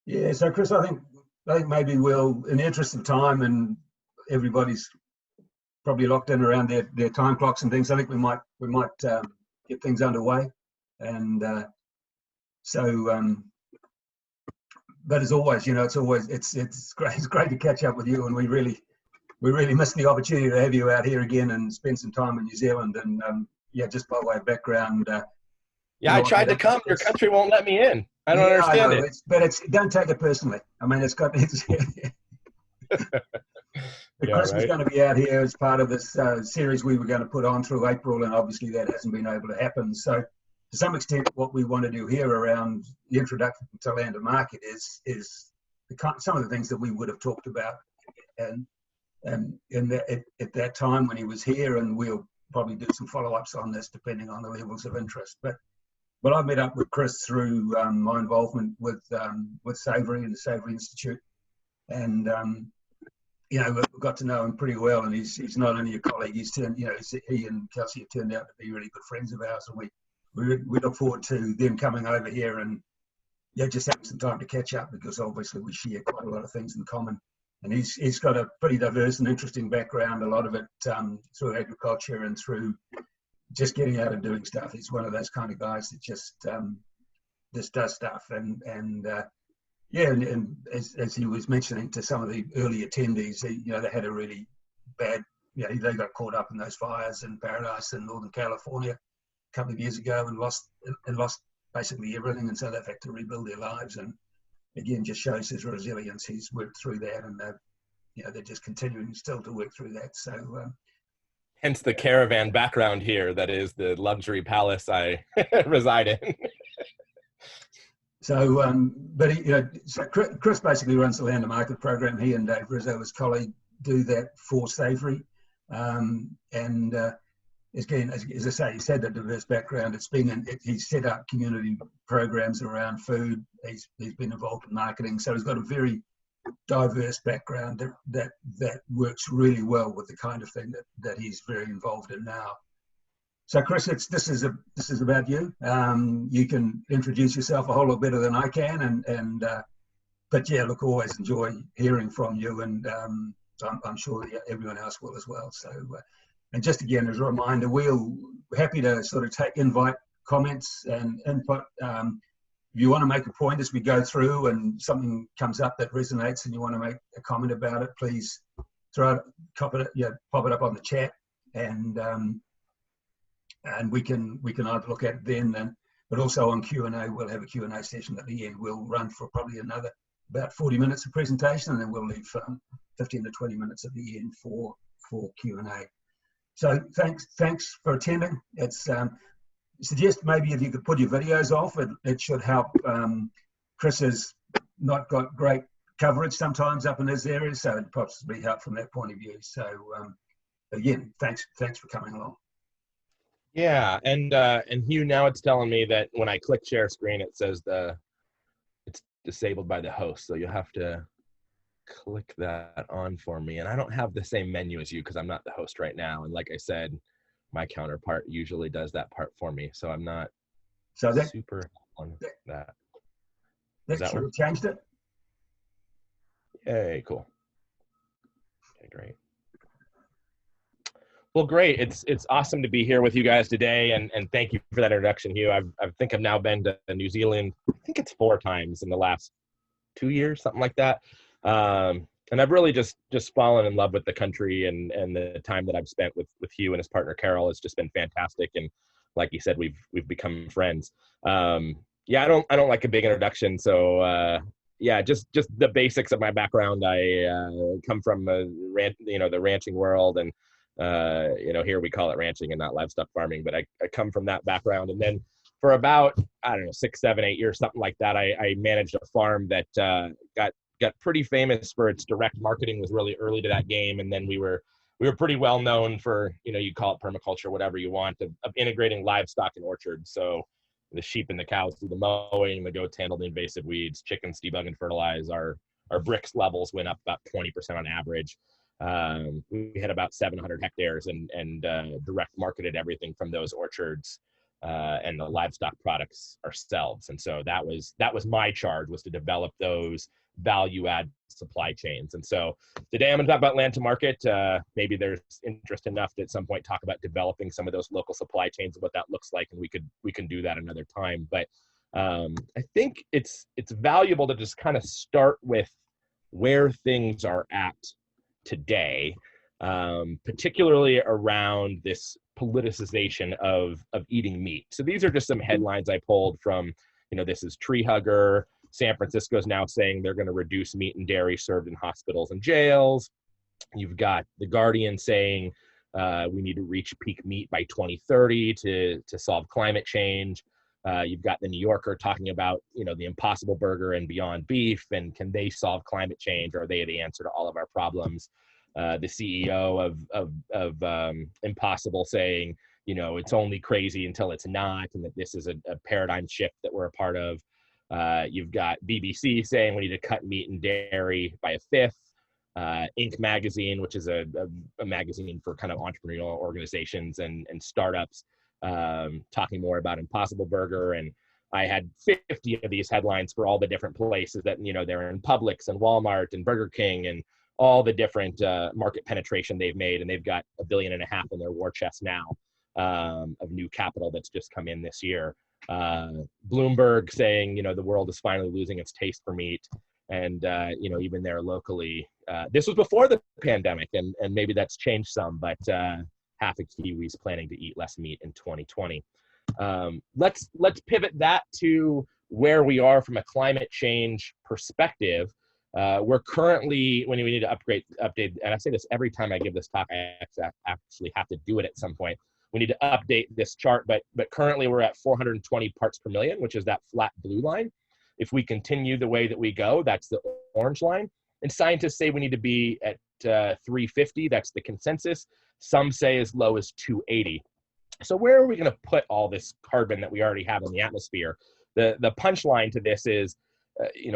Yeah, so Chris, I think maybe we'll, in the interest of time, and everybody's probably locked in around their time clocks and things. I think we might get things underway, and but as always, it's great to catch up with you, and we really missed the opportunity to have you out here again and spend some time in New Zealand. And just by way of background, I tried to come. Your country won't let me in. I don't understand it. But don't take it personally. I mean, Chris was going to be out here as part of this series we were going to put on through April, and obviously that hasn't been able to happen. So to some extent, what we want to do here around the introduction to land and market is some of the things that we would have talked about and at that time when he was here, and we'll probably do some follow-ups on this depending on the levels of interest. But I met up with Chris through my involvement with Savory and the Savory Institute, and we got to know him pretty well. And he's not only a colleague; he and Kelsey have turned out to be really good friends of ours, and we look forward to them coming over here and just having some time to catch up, because obviously we share quite a lot of things in common. And he's got a pretty diverse and interesting background, a lot of it through agriculture and through just getting out and doing stuff. He's one of those kind of guys that just does stuff. And as he was mentioning to some of the early attendees, they had a really bad, they got caught up in those fires in Paradise in Northern California a couple of years ago and lost basically everything. And so they've had to rebuild their lives. And again, just shows his resilience. He's worked through that, and they're just continuing still to work through that. So hence the caravan background here. That is the luxury palace I reside in. So, so Chris basically runs the land and market program. He and Dave Rizzo, his colleague, do that for Savory. Again, as I say, he's had a diverse background. He's set up community programs around food. He's been involved in marketing, so he's got a very diverse background that works really well with the kind of thing that he's very involved in now. So, Chris, this is about you. You can introduce yourself a whole lot better than I can, but look, always enjoy hearing from you, and I'm sure everyone else will as well. So. And just again, as a reminder, we're happy to sort of take invite comments and input. If you want to make a point as we go through and something comes up that resonates and you want to make a comment about it, please pop it up on the chat, and we can either look at it then, but also on Q&A, we'll have a Q&A session at the end. We'll run for probably another about 40 minutes of presentation, and then we'll leave 15 to 20 minutes at the end for Q&A. So thanks for attending. It's suggest maybe if you could put your videos off, it should help. Chris has not got great coverage sometimes up in his area, so it possibly help from that point of view. So again, thanks for coming along. Yeah, and Hugh, now it's telling me that when I click share screen, it says it's disabled by the host, so you'll have to click that on for me. And I don't have the same menu as you because I'm not the host right now, and like I said, my counterpart usually does that part for me, so I'm not super on that. That should have changed it. Yay, cool. Okay, great. Well, great. It's awesome to be here with you guys today, and thank you for that introduction, Hugh. I think I've now been to New Zealand, I think it's 4 times in the last 2 years, something like that. And I've really just fallen in love with the country, and the time that I've spent with Hugh and his partner Carol has just been fantastic. And like you said, we've become friends. I don't like a big introduction, so just the basics of my background. I come from the ranching world, and here we call it ranching and not livestock farming, but I come from that background. And then for about 6, 7, 8 years, something like that, I managed a farm that got pretty famous for its direct marketing. Was really early to that game, and then we were pretty well known for, you call it permaculture, whatever you want, of integrating livestock and orchards. So the sheep and the cows do the mowing, the goats handle the invasive weeds, chickens debug and fertilize. Our bricks levels went up about 20% on average. We had about 700 hectares and direct marketed everything from those orchards and the livestock products ourselves. And so that was my charge, was to develop those value add supply chains. And so today I'm going to talk about land to market. Maybe there's interest enough to at some point talk about developing some of those local supply chains and what that looks like, and we can do that another time. But I think it's valuable to just kind of start with where things are at today, particularly around this politicization of eating meat. So these are just some headlines I pulled from, this is Tree Hugger. San Francisco is now saying they're going to reduce meat and dairy served in hospitals and jails. You've got The Guardian saying we need to reach peak meat by 2030 to solve climate change. You've got The New Yorker talking about, the Impossible Burger and Beyond Beef, and can they solve climate change? Are they the answer to all of our problems? The CEO of Impossible saying, it's only crazy until it's not, and that this is a paradigm shift that we're a part of. You've got BBC saying we need to cut meat and dairy by a fifth. Inc. magazine, which is a magazine for kind of entrepreneurial organizations and startups, talking more about Impossible Burger. And I had 50 of these headlines for all the different places that, they're in Publix and Walmart and Burger King and all the different market penetration they've made. And they've got $1.5 billion in their war chest now of new capital that's just come in this year. Bloomberg saying, the world is finally losing its taste for meat. And, even there locally, this was before the pandemic, and maybe that's changed some, but half of Kiwis planning to eat less meat in 2020. Let's pivot that to where we are from a climate change perspective. We're currently, when we need to update, and I say this every time I give this talk, I actually have to do it at some point. We need to update this chart, but currently we're at 420 parts per million, which is that flat blue line. If we continue the way that we go, that's the orange line. And scientists say we need to be at 350, that's the consensus. Some say as low as 280. So where are we going to put all this carbon that we already have in the atmosphere? The punchline to this is,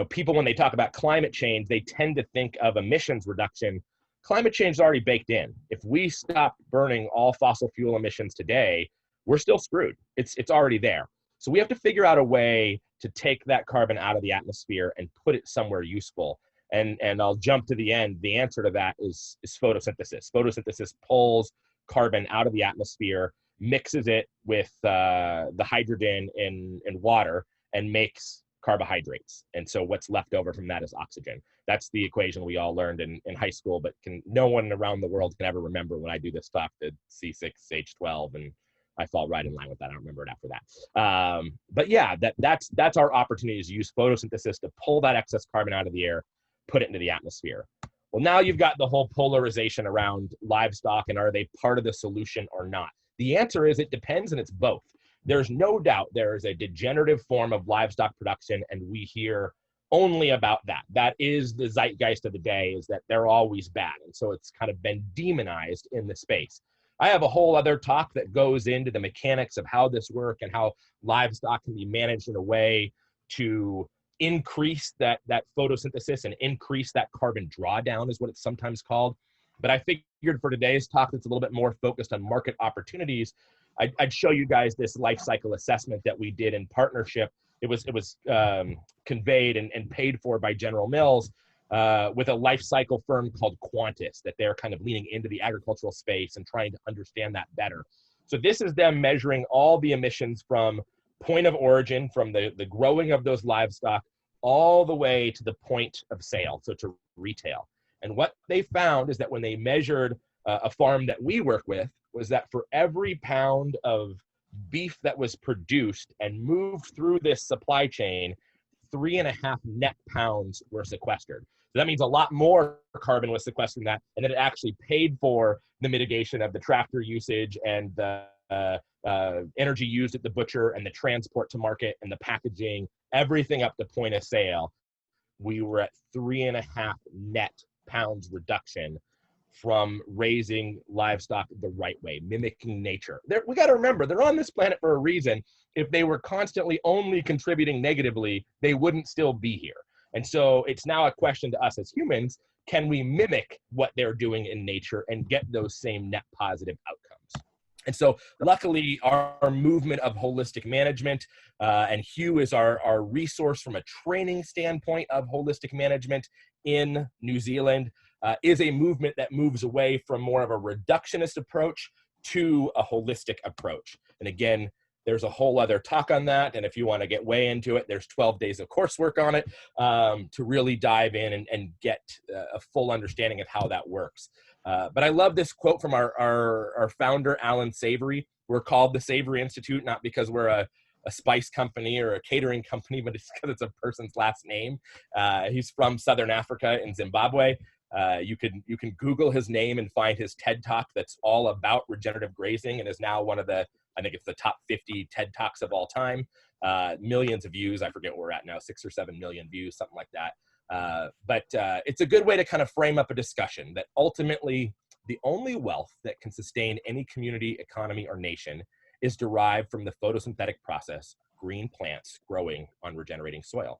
people, when they talk about climate change, they tend to think of emissions reduction. Climate change is already baked in. If we stop burning all fossil fuel emissions today, we're still screwed. It's already there. So we have to figure out a way to take that carbon out of the atmosphere and put it somewhere useful. And I'll jump to the end. The answer to that is photosynthesis. Photosynthesis pulls carbon out of the atmosphere, mixes it with the hydrogen in water, and makes carbohydrates. And so what's left over from that is oxygen. That's the equation we all learned in high school, but no one around the world can ever remember when I do this talk, the C6H12, and I fall right in line with that. I don't remember it after that. But yeah, that's our opportunity, is use photosynthesis to pull that excess carbon out of the air, put it into the atmosphere. Well, now you've got the whole polarization around livestock, and are they part of the solution or not? The answer is it depends, and it's both. There's no doubt there is a degenerative form of livestock production, and we hear only about that. That is the zeitgeist of the day, is that they're always bad. And so it's kind of been demonized in the space. I have a whole other talk that goes into the mechanics of how this works and how livestock can be managed in a way to increase that photosynthesis and increase that carbon drawdown, is what it's sometimes called. But I figured for today's talk that's a little bit more focused on market opportunities, I'd show you guys this life cycle assessment that we did in partnership. It was conveyed and paid for by General Mills with a life cycle firm called Qantas, that they're kind of leaning into the agricultural space and trying to understand that better. So this is them measuring all the emissions from point of origin, from the growing of those livestock, all the way to the point of sale, so to retail. And what they found is that when they measured a farm that we work with, was that for every pound of beef that was produced and moved through this supply chain, 3.5 net pounds were sequestered. So that means a lot more carbon was sequestered than that, and then it actually paid for the mitigation of the tractor usage and the energy used at the butcher and the transport to market and the packaging, everything up to point of sale. We were at 3.5 net pounds reduction from raising livestock the right way, mimicking nature. We got to remember, they're on this planet for a reason. If they were constantly only contributing negatively, they wouldn't still be here. And so it's now a question to us as humans, can we mimic what they're doing in nature and get those same net positive outcomes? And so luckily our movement of holistic management, and Hugh is our resource from a training standpoint of holistic management in New Zealand, is a movement that moves away from more of a reductionist approach to a holistic approach. And again, there's a whole other talk on that. And if you want to get way into it, there's 12 days of coursework on it to really dive in and get a full understanding of how that works. But I love this quote from our founder, Alan Savory. We're called the Savory Institute, not because we're a spice company or a catering company, but it's because it's a person's last name. He's from Southern Africa in Zimbabwe. You can Google his name and find his TED Talk that's all about regenerative grazing, and is now one of the, I think it's the top 50 TED Talks of all time. Millions of views. I forget where we're at now, 6 or 7 million views, something like that. But it's a good way to kind of frame up a discussion that ultimately the only wealth that can sustain any community, economy, or nation is derived from the photosynthetic process, green plants growing on regenerating soil.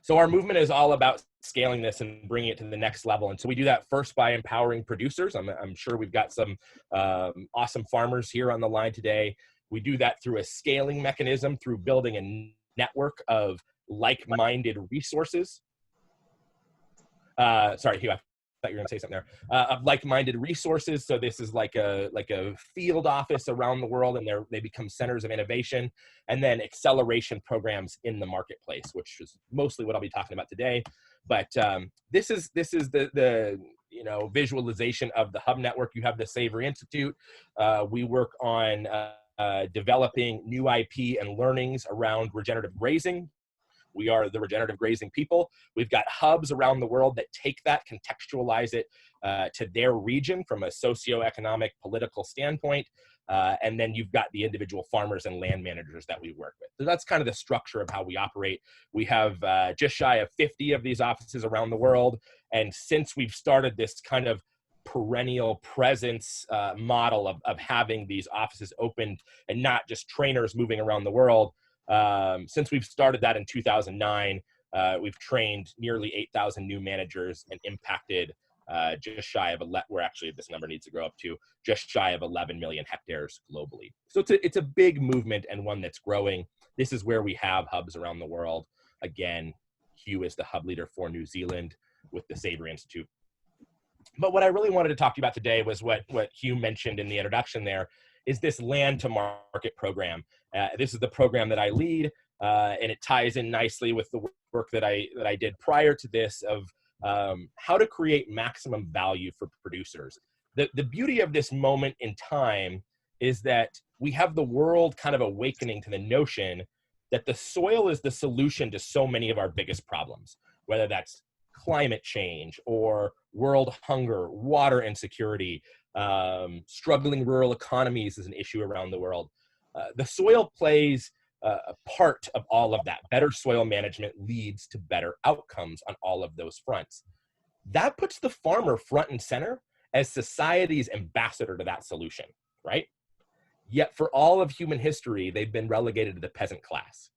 So our movement is all about scaling this and bringing it to the next level. And so we do that first by empowering producers. I'm sure we've got some awesome farmers here on the line today. We do that through a scaling mechanism, through building a network of like-minded resources. Sorry, Hugh, I thought you were going to say something there. Of like-minded resources. So this is like a field office around the world, and they become centers of innovation, and then acceleration programs in the marketplace, which is mostly what I'll be talking about today. But this is the visualization of the hub network. You have the Savory Institute. We work on developing new IP and learnings around regenerative grazing. We are the regenerative grazing people. We've got hubs around the world that take that, contextualize it to their region from a socioeconomic, political standpoint. And then you've got the individual farmers and land managers that we work with. So that's kind of the structure of how we operate. We have just shy of 50 of these offices around the world. And since we've started this kind of perennial presence model of having these offices opened and not just trainers moving around the world, since we've started that in 2009, we've trained nearly 8,000 new managers and impacted just shy of where actually this number needs to grow up to just shy of 11 million hectares globally. So it's a big movement and one that's growing. This is where we have hubs around the world. Again, Hugh is the hub leader for New Zealand with the Savory Institute. But what I really wanted to talk to you about today was what Hugh mentioned in the introduction there, is this land to market program. This is the program that I lead, and it ties in nicely with the work that I did prior to this of how to create maximum value for producers. The beauty of this moment in time is that we have the world kind of awakening to the notion that the soil is the solution to so many of our biggest problems, whether that's climate change or world hunger, water insecurity, struggling rural economies is an issue around the world. The soil plays a part of all of that. Better soil management leads to better outcomes on all of those fronts. That puts the farmer front and center as society's ambassador to that solution, right? Yet for all of human history, they've been relegated to the peasant class.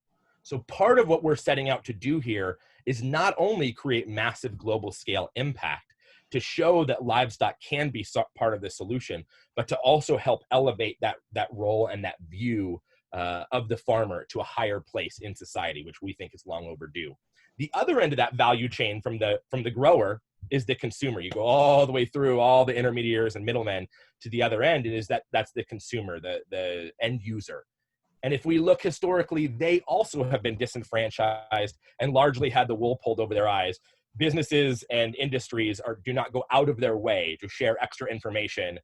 So part of what we're setting out to do here is not only create massive global scale impact to show that livestock can be part of the solution, but to also help elevate that role and that view of the farmer to a higher place in society, which we think is long overdue. The other end of that value chain from the grower is the consumer. You go all the way through all the intermediaries and middlemen to the other end, and that's the consumer, the end user. And if we look historically, they also have been disenfranchised and largely had the wool pulled over their eyes. Businesses and industries do not go out of their way to share extra information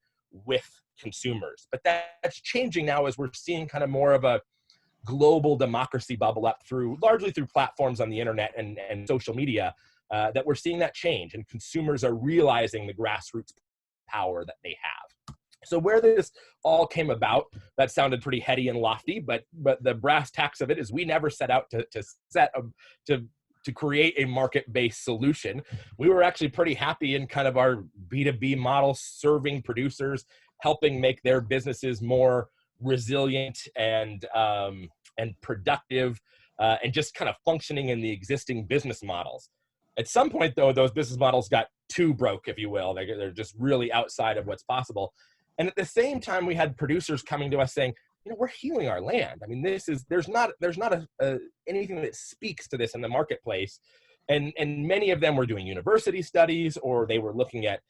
with consumers. But that's changing now as we're seeing kind of more of a global democracy bubble up largely through platforms on the internet and social media, that we're seeing that change, and consumers are realizing the grassroots power that they have. So where this all came about, that sounded pretty heady and lofty, but the brass tacks of it is we never set out to create a market-based solution. We were actually pretty happy in kind of our B2B model, serving producers, helping make their businesses more resilient and productive, and just kind of functioning in the existing business models. At some point, though, those business models got too broke, if you will. They're just really outside of what's possible. And at the same time, we had producers coming to us saying, you know, we're healing our land. I mean, there's not anything that speaks to this in the marketplace. And many of them were doing university studies, or they were looking at,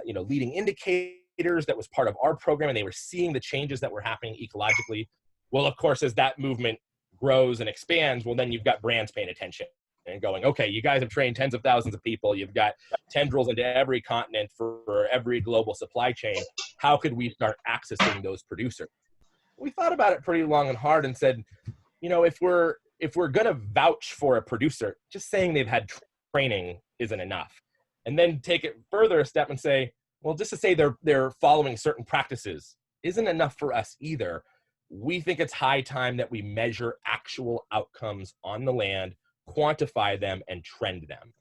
you know, leading indicators that was part of our program, and they were seeing the changes that were happening ecologically. Well, of course, as that movement grows and expands, well, then you've got brands paying attention and going, okay, you guys have trained tens of thousands of people. You've got tendrils into every continent for every global supply chain. How could we start accessing those producers? We thought about it pretty long and hard and said, you know, if we're going to vouch for a producer, just saying they've had training isn't enough. And then take it further a step and say, well, just to say they're following certain practices isn't enough for us either. We think it's high time that we measure actual outcomes on the land, quantify them, and trend them.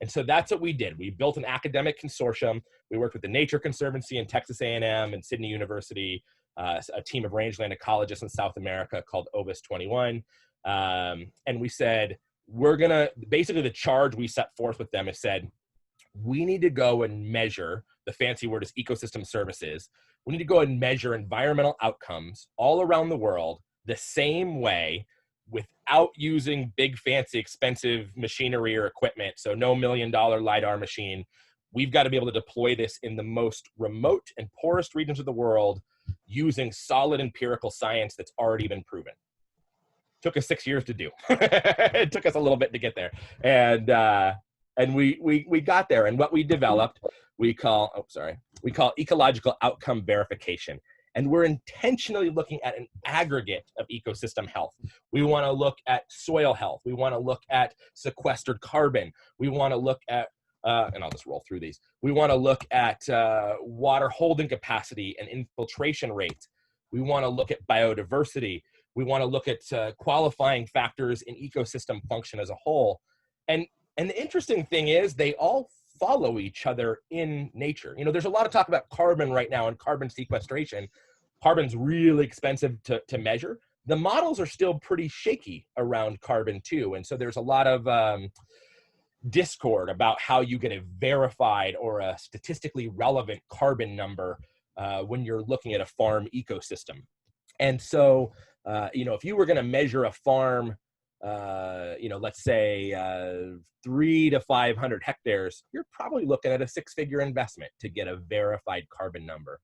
And so that's what we did. We built an academic consortium. We worked with the Nature Conservancy in Texas A&M and Sydney University, a team of rangeland ecologists in South America called Ovis 21. And we said, we're going to, basically the charge we set forth with them is said, we need to go and measure, the fancy word is ecosystem services. We need to go and measure environmental outcomes all around the world the same way, without using big, fancy, expensive machinery or equipment. So no $1 million LiDAR machine. We've got to be able to deploy this in the most remote and poorest regions of the world using solid empirical science that's already been proven. Took us 6 years to do. It took us a little bit to get there. And we got there. And what we developed, we call ecological outcome verification. And we're intentionally looking at an aggregate of ecosystem health. We want to look at soil health. We want to look at sequestered carbon. We want to look at, and I'll just roll through these. We want to look at water holding capacity and infiltration rate. We want to look at biodiversity. We want to look at qualifying factors in ecosystem function as a whole. And the interesting thing is they all follow each other in nature. You know, there's a lot of talk about carbon right now and carbon sequestration. Carbon's really expensive to measure. The models are still pretty shaky around carbon too. And so there's a lot of discord about how you get a verified or a statistically relevant carbon number when you're looking at a farm ecosystem. And so, you know, if you were going to measure a farm, you know, let's say 300 to 500 hectares, you're probably looking at a 6-figure investment to get a verified carbon number.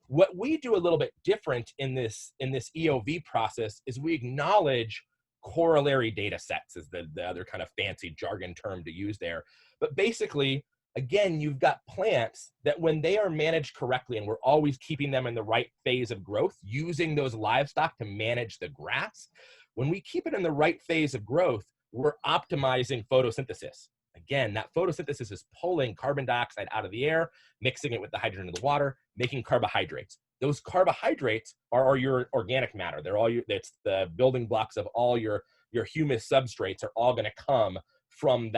What we do a little bit different in this EOV process is we acknowledge corollary data sets, is the other kind of fancy jargon term to use there. But basically, again, you've got plants that when they are managed correctly, and we're always keeping them in the right phase of growth, using those livestock to manage the grass, when we keep it in the right phase of growth, we're optimizing photosynthesis. Again, that photosynthesis is pulling carbon dioxide out of the air, mixing it with the hydrogen of the water, making carbohydrates. Those carbohydrates are your organic matter. They're all it's the building blocks of all your humus substrates are all going to come from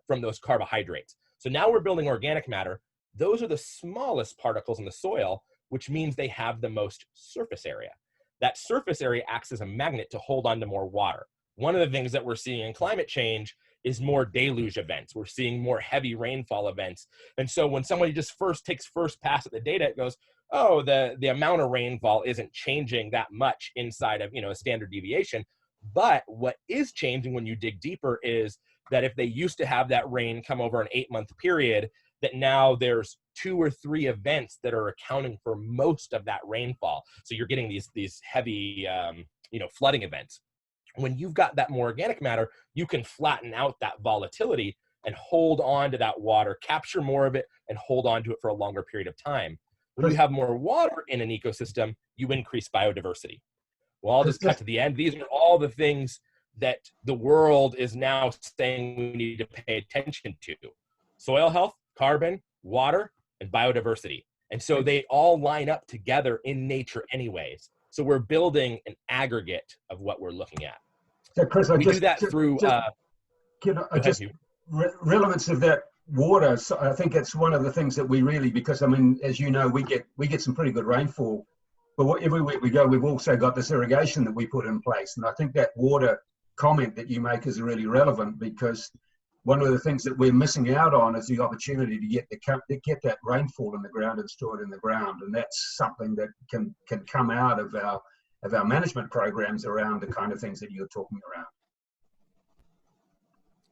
from those carbohydrates. So now we're building organic matter. Those are the smallest particles in the soil, which means they have the most surface area. That surface area acts as a magnet to hold on to more water. One of the things that we're seeing in climate change is more deluge events. We're seeing more heavy rainfall events. And so when somebody just takes first pass at the data, it goes, oh, the amount of rainfall isn't changing that much inside of, you know, a standard deviation. But what is changing when you dig deeper is that if they used to have that rain come over an 8-month period, that now there's 2 or 3 events that are accounting for most of that rainfall. So you're getting these heavy, you know, flooding events. When you've got that more organic matter, you can flatten out that volatility and hold on to that water, capture more of it, and hold on to it for a longer period of time. When you have more water in an ecosystem, you increase biodiversity. Well, I'll just cut to the end. These are all the things that the world is now saying we need to pay attention to. Soil health, carbon, water, and biodiversity. And so they all line up together in nature anyways. So we're building an aggregate of what we're looking at. So Chris, we do that through relevance of that water. So I think it's one of the things that we really, because I mean, as you know, we get some pretty good rainfall, but everywhere we go, we've also got this irrigation that we put in place. And I think that water comment that you make is really relevant, because one of the things that we're missing out on is the opportunity to get that rainfall in the ground and store it in the ground, and that's something that can come out of our management programs around the kind of things that you're talking around.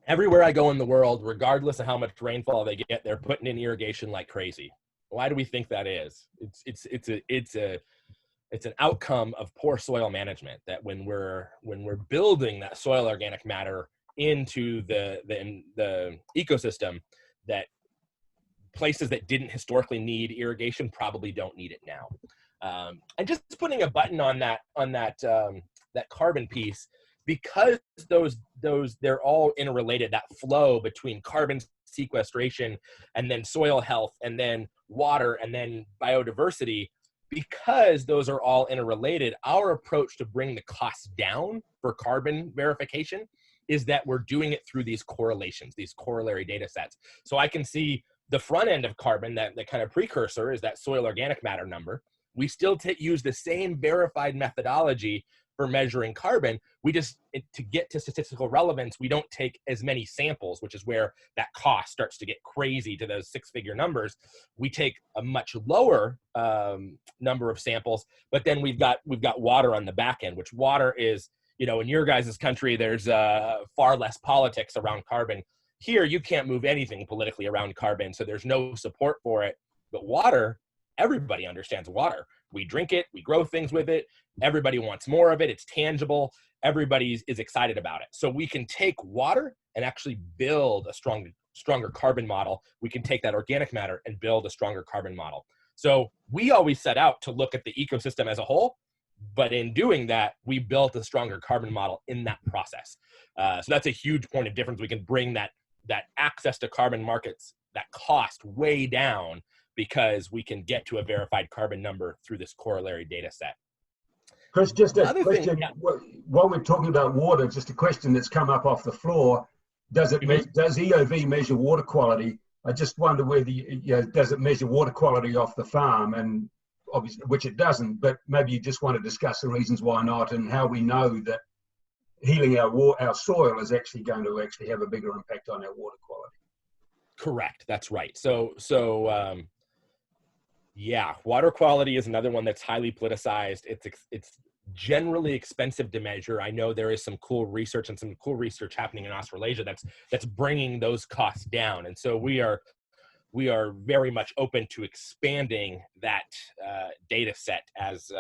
Everywhere I go in the world, regardless of how much rainfall they get, they're putting in irrigation like crazy. Why do we think that is? It's an outcome of poor soil management, that when we're building that soil organic matter into the ecosystem, that places that didn't historically need irrigation probably don't need it now. And just putting a button on that carbon piece, because they're all interrelated, that flow between carbon sequestration and then soil health and then water and then biodiversity, because those are all interrelated, our approach to bring the costs down for carbon verification is that we're doing it through these correlations, these corollary data sets. So I can see the front end of carbon, that the kind of precursor is that soil organic matter number. We still use the same verified methodology for measuring carbon. We just, to get to statistical relevance, we don't take as many samples, which is where that cost starts to get crazy to those 6-figure numbers. We take a much lower number of samples, but then we've got water on the back end, which water is, in your guys' country, there's far less politics around carbon. Here, you can't move anything politically around carbon, so there's no support for it. But water, everybody understands water. We drink it, we grow things with it, everybody wants more of it, it's tangible, everybody is excited about it. So we can take water and actually build a stronger carbon model. We can take that organic matter and build a stronger carbon model. So we always set out to look at the ecosystem as a whole, but in doing that, we built a stronger carbon model in that process. So that's a huge point of difference. We can bring that access to carbon markets, that cost way down, because we can get to a verified carbon number through this corollary data set. Chris, just a question. While we're talking about water, just a question that's come up off the floor. Does EOV measure water quality? I just wonder whether, does it measure water quality off the farm? And obviously, which it doesn't, but maybe you just want to discuss the reasons why not, and how we know that healing our soil is actually going to have a bigger impact on our water quality. Correct. That's right. So yeah, water quality is another one that's highly politicized. It's generally expensive to measure. I know there is some cool research happening in Australasia that's bringing those costs down. And so we are very much open to expanding that data set as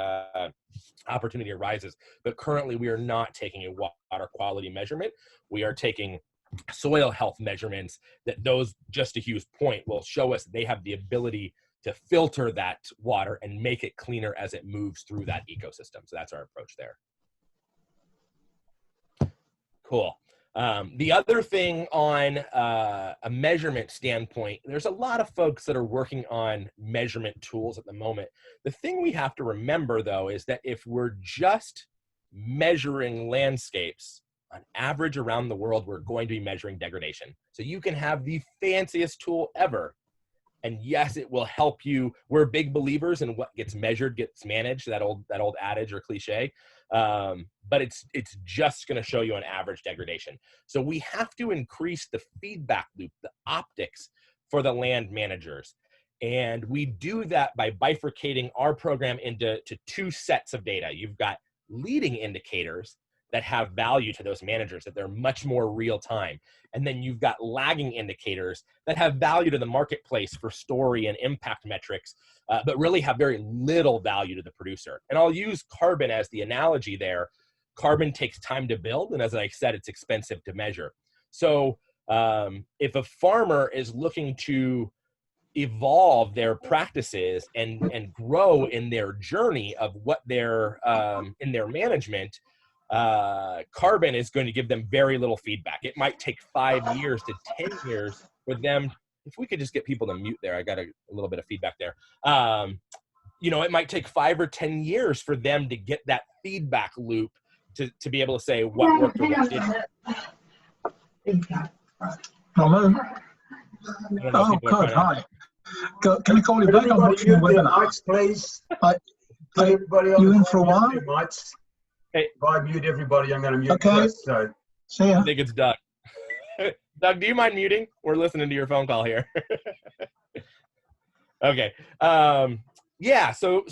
opportunity arises. But currently we are not taking a water quality measurement. We are taking soil health measurements that those, just to Hugh's point, will show us they have the ability to filter that water and make it cleaner as it moves through that ecosystem. So that's our approach there. Cool. The other thing on a measurement standpoint, there's a lot of folks that are working on measurement tools at the moment. The thing we have to remember, though, is that if we're just measuring landscapes, on average around the world, we're going to be measuring degradation. So you can have the fanciest tool ever, and yes, it will help you. We're big believers in what gets measured gets managed, that old adage or cliche. But it's just going to show you an average degradation. So we have to increase the feedback loop, the optics for the land managers. And we do that by bifurcating our program into 2 sets of data. You've got leading indicators that have value to those managers, that they're much more real time. And then you've got lagging indicators that have value to the marketplace for story and impact metrics, but really have very little value to the producer. And I'll use carbon as the analogy there. Carbon takes time to build, and as I said, it's expensive to measure. So if a farmer is looking to evolve their practices and grow in their journey of what they're in their management, carbon is going to give them very little feedback. It might take 5 years to 10 years for them. If we could just get people to mute there, I got a little bit of feedback there. It might take 5 or 10 years for them to get that feedback loop to be able to say what worked or what didn't. Hello. Oh, good. Hi. Can you call me back? I'm watching the webinar. Mics, please. Everybody on you in for a while? Mics. Hey. If I mute everybody, I'm going to mute okay. Chris, so. See ya. I think it's done. Doug, do you mind muting? We're listening to your phone call here. Okay. Yeah. So,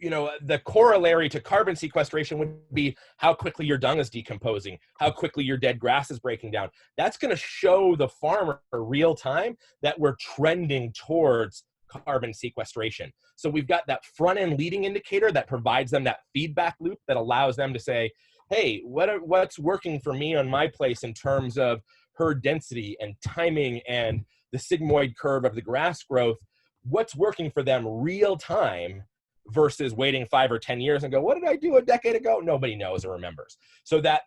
you know, the corollary to carbon sequestration would be how quickly your dung is decomposing, how quickly your dead grass is breaking down. That's going to show the farmer real time that we're trending towards carbon sequestration. So we've got that front end leading indicator that provides them that feedback loop that allows them to say, hey, what's working for me on my place in terms of herd density and timing and the sigmoid curve of the grass growth? What's working for them real time versus waiting 5 or 10 years and go, what did I do a decade ago? Nobody knows or remembers. So that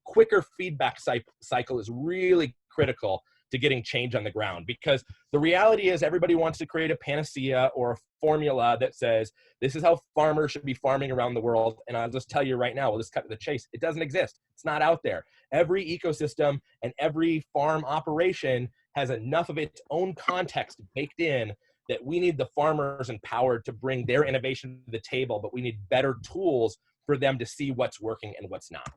quicker feedback cycle is really critical to getting change on the ground, because the reality is everybody wants to create a panacea or a formula that says this is how farmers should be farming around the world. And I'll just tell you right now, we'll just cut to the chase. It doesn't exist. It's not out there. Every ecosystem and every farm operation has enough of its own context baked in that we need the farmers empowered to bring their innovation to the table, but we need better tools for them to see what's working and what's not.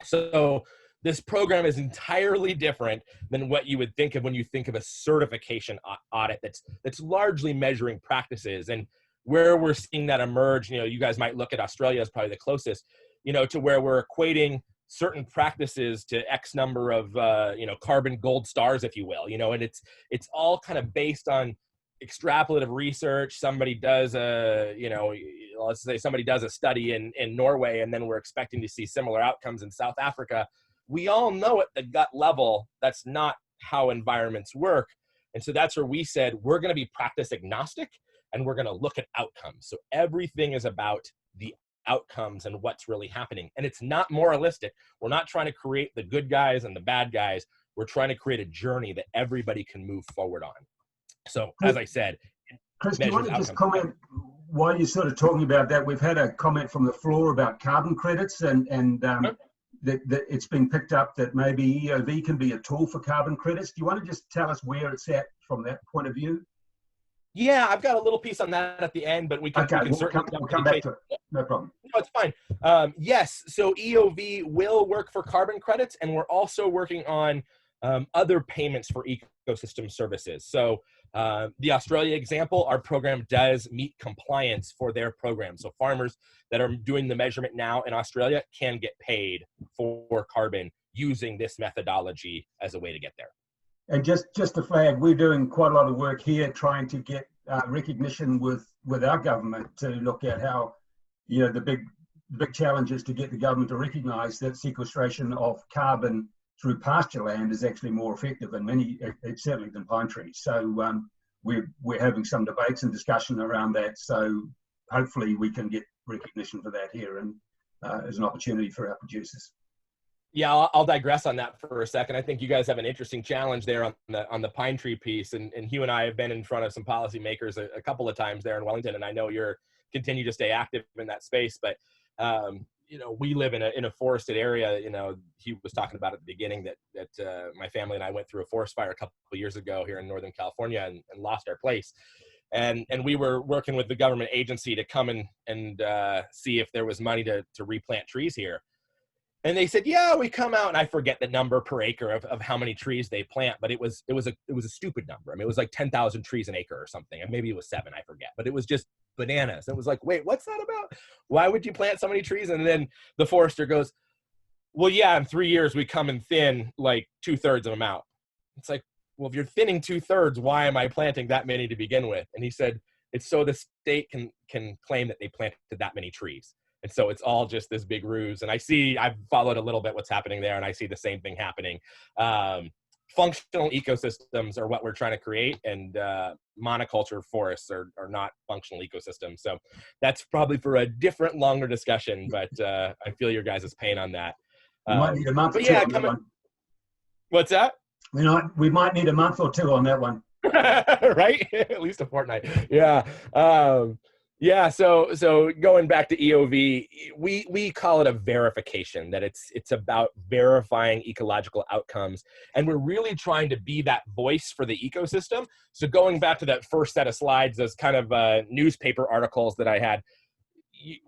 So this program is entirely different than what you would think of when you think of a certification audit that's largely measuring practices. And where we're seeing that emerge, you know, you guys might look at Australia as probably the closest, you know, to where we're equating certain practices to X number of, you know, carbon gold stars, if you will, you know, and it's all kind of based on extrapolative research. Somebody does a, you know, let's say somebody does a study in Norway, and then we're expecting to see similar outcomes in South Africa. We all know at the gut level, that's not how environments work. And so that's where we said, we're going to be practice agnostic and we're going to look at outcomes. So everything is about the outcomes and what's really happening. And it's not moralistic. We're not trying to create the good guys and the bad guys. We're trying to create a journey that everybody can move forward on. So as I said, Chris, do you want to just comment while you're sort of talking about that? We've had a comment from the floor about carbon credits and that it's been picked up that maybe EOV can be a tool for carbon credits. Do you want to just tell us where it's at from that point of view? Yeah, I've got a little piece on that at the end, but we can, okay, we'll come back to it. No problem. No, it's fine. Yes, so EOV will work for carbon credits, and we're also working on other payments for ecosystem services. So the Australia example, our program does meet compliance for their program. So farmers that are doing the measurement now in Australia can get paid for carbon using this methodology as a way to get there. And just to flag, we're doing quite a lot of work here trying to get recognition with our government to look at how, you know, the big challenge is to get the government to recognise that sequestration of carbon through pasture land is actually more effective certainly than pine trees. So we're having some debates and discussion around that. So hopefully we can get recognition for that here and as an opportunity for our producers. Yeah, I'll digress on that for a second. I think you guys have an interesting challenge there on the pine tree piece, and Hugh and I have been in front of some policymakers a couple of times there in Wellington, and I know you're continue to stay active in that space. But you know, we live in a forested area. You know, Hugh was talking about at the beginning that my family and I went through a forest fire a couple of years ago here in Northern California and lost our place. And we were working with the government agency to come and see if there was money to replant trees here. And they said, yeah, we come out, and I forget the number per acre of how many trees they plant, but it was a stupid number. I mean, it was like 10,000 trees an acre or something, and maybe it was 7, I forget, but it was just bananas. It was like, wait, what's that about? Why would you plant so many trees? And then the forester goes, well, yeah, in 3 years we come and thin like 2/3 of them out. It's like, well, if you're thinning 2/3, why am I planting that many to begin with? And he said, it's so the state can claim that they planted that many trees. And so it's all just this big ruse. And I've followed a little bit what's happening there, and I see the same thing happening. Functional ecosystems are what we're trying to create, and monoculture forests are not functional ecosystems. So that's probably for a different, longer discussion, but I feel your guys' pain on that. We might need a month or two on that one. What's that? We might need a month or two on that one. Right? At least a fortnight. Yeah. Yeah, so going back to EOV, we call it a verification, that it's about verifying ecological outcomes, and we're really trying to be that voice for the ecosystem. So going back to that first set of slides, those kind of newspaper articles that I had,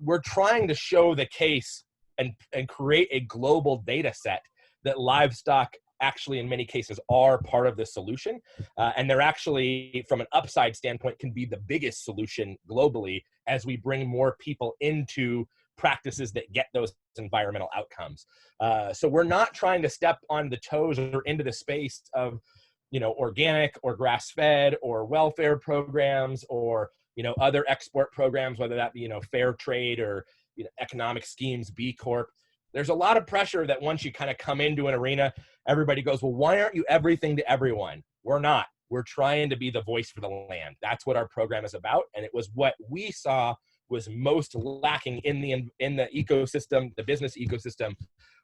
we're trying to show the case and create a global data set that livestock actually in many cases are part of the solution. And they're actually, from an upside standpoint, can be the biggest solution globally as we bring more people into practices that get those environmental outcomes. So we're not trying to step on the toes or into the space of, you know, organic or grass-fed or welfare programs or, you know, other export programs, whether that be, you know, fair trade or, you know, economic schemes, B Corp. There's a lot of pressure that once you kind of come into an arena, everybody goes, well, why aren't you everything to everyone? We're not. We're trying to be the voice for the land. That's what our program is about. And it was what we saw was most lacking in the ecosystem, the business ecosystem,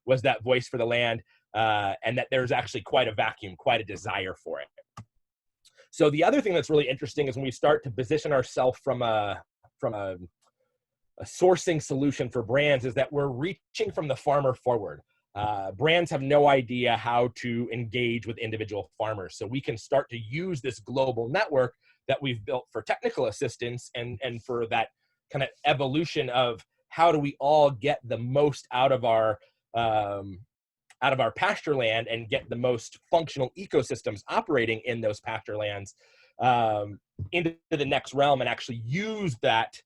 was that voice for the land, and that there's actually quite a vacuum, quite a desire for it. So the other thing that's really interesting is when we start to position ourselves from a sourcing solution for brands, is that we're reaching from the farmer forward. Brands have no idea how to engage with individual farmers. So we can start to use this global network that we've built for technical assistance and for that kind of evolution of how do we all get the most out of our pasture land and get the most functional ecosystems operating in those pasture lands into the next realm, and actually use that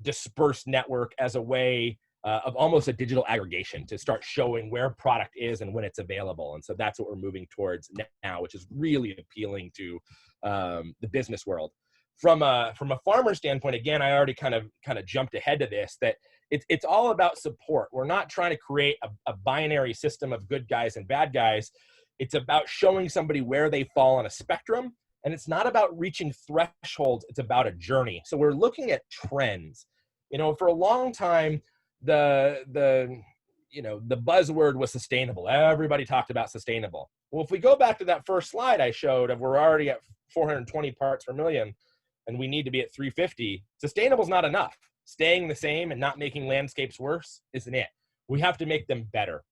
dispersed network as a way of almost a digital aggregation to start showing where product is and when it's available. And so that's what we're moving towards now, which is really appealing to the business world. From a farmer standpoint, again, I already kind of jumped ahead to this, that it's all about support. We're not trying to create a binary system of good guys and bad guys. It's about showing somebody where they fall on a spectrum, and it's not about reaching thresholds. It's about a journey. So we're looking at trends. You know, for a long time, the buzzword was sustainable. Everybody talked about sustainable. Well, if we go back to that first slide I showed of we're already at 420 parts per million, and we need to be at 350, sustainable is not enough. Staying the same and not making landscapes worse isn't it. We have to make them better.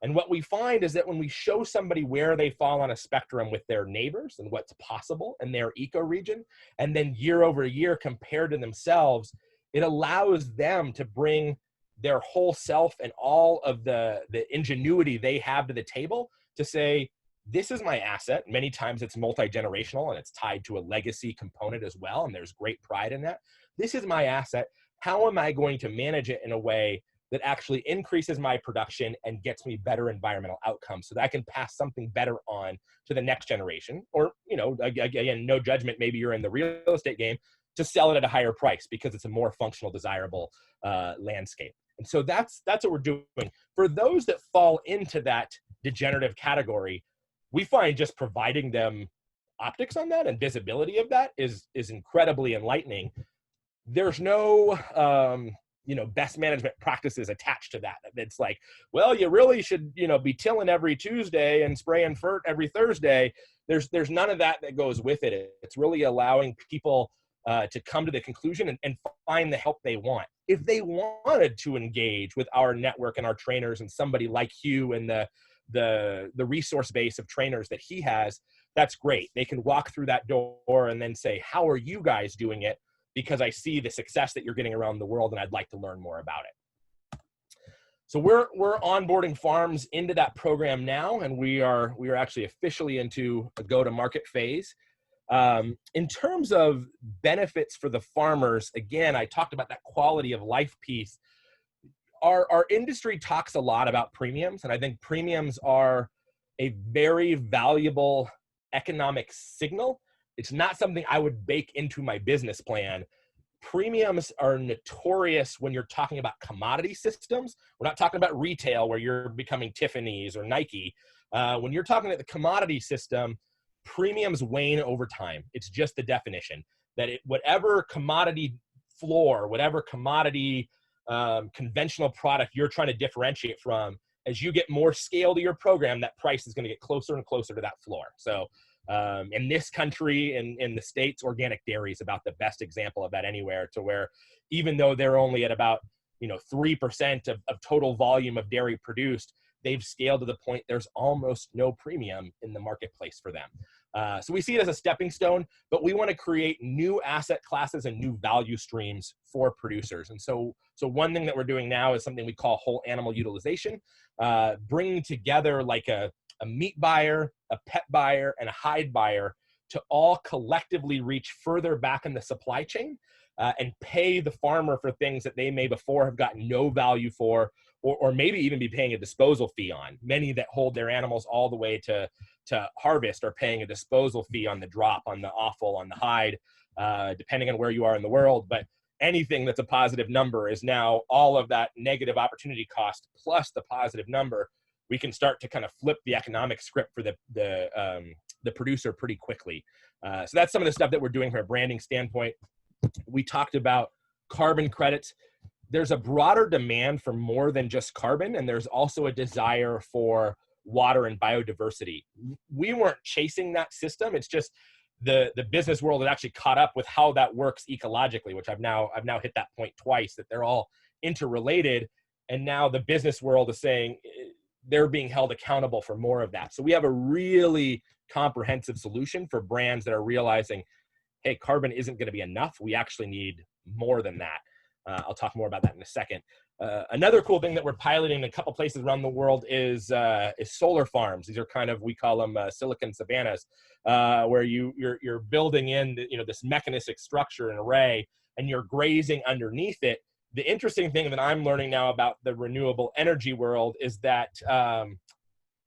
And what we find is that when we show somebody where they fall on a spectrum with their neighbors and what's possible in their ecoregion, and then year over year compared to themselves, it allows them to bring their whole self and all of the ingenuity they have to the table to say, this is my asset. Many times it's multi-generational and it's tied to a legacy component as well. And there's great pride in that. This is my asset. How am I going to manage it in a way that actually increases my production and gets me better environmental outcomes so that I can pass something better on to the next generation? Or, you know, again, no judgment, maybe you're in the real estate game, to sell it at a higher price because it's a more functional, desirable landscape. And so that's what we're doing. For those that fall into that degenerative category, we find just providing them optics on that and visibility of that is incredibly enlightening. There's no best management practices attached to that. It's like, well, you really should, be tilling every Tuesday and spraying fert every Thursday. There's none of that goes with it. It's really allowing people to come to the conclusion and find the help they want. If they wanted to engage with our network and our trainers and somebody like Hugh and the resource base of trainers that he has, that's great. They can walk through that door and then say, how are you guys doing it? Because I see the success that you're getting around the world and I'd like to learn more about it. So we're onboarding farms into that program now, and we are actually officially into a go-to-market phase. In terms of benefits for the farmers, again, I talked about that quality of life piece. Our industry talks a lot about premiums, and I think premiums are a very valuable economic signal. It's not something I would bake into my business plan. Premiums are notorious when you're talking about commodity systems. We're not talking about retail where you're becoming Tiffany's or Nike. When you're talking about the commodity system, premiums wane over time. It's just the definition that whatever commodity floor, whatever commodity conventional product you're trying to differentiate from, as you get more scale to your program, that price is going to get closer and closer to that floor. So in this country, in the States, organic dairy is about the best example of that anywhere, to where even though they're only at about 3% of total volume of dairy produced, they've scaled to the point there's almost no premium in the marketplace for them. So we see it as a stepping stone, but we want to create new asset classes and new value streams for producers. And so one thing that we're doing now is something we call whole animal utilization, bringing together like a meat buyer, a pet buyer, and a hide buyer to all collectively reach further back in the supply chain and pay the farmer for things that they may before have gotten no value for, or maybe even be paying a disposal fee on. Many that hold their animals all the way to harvest are paying a disposal fee on the drop, on the offal, on the hide, depending on where you are in the world. But anything that's a positive number is now all of that negative opportunity cost plus the positive number. We can start to kind of flip the economic script for the producer pretty quickly. So that's some of the stuff that we're doing from a branding standpoint. We talked about carbon credits. There's a broader demand for more than just carbon, and there's also a desire for water and biodiversity. We weren't chasing that system. It's just the business world had actually caught up with how that works ecologically, which I've now hit that point twice, that they're all interrelated. And now the business world is saying they're being held accountable for more of that. So we have a really comprehensive solution for brands that are realizing, hey, carbon isn't going to be enough. We actually need more than that. I'll talk more about that in a second. Another cool thing that we're piloting in a couple places around the world is solar farms. These are kind of, we call them silicon savannas, where you're building in this mechanistic structure and array, and you're grazing underneath it. The interesting thing that I'm learning now about the renewable energy world is that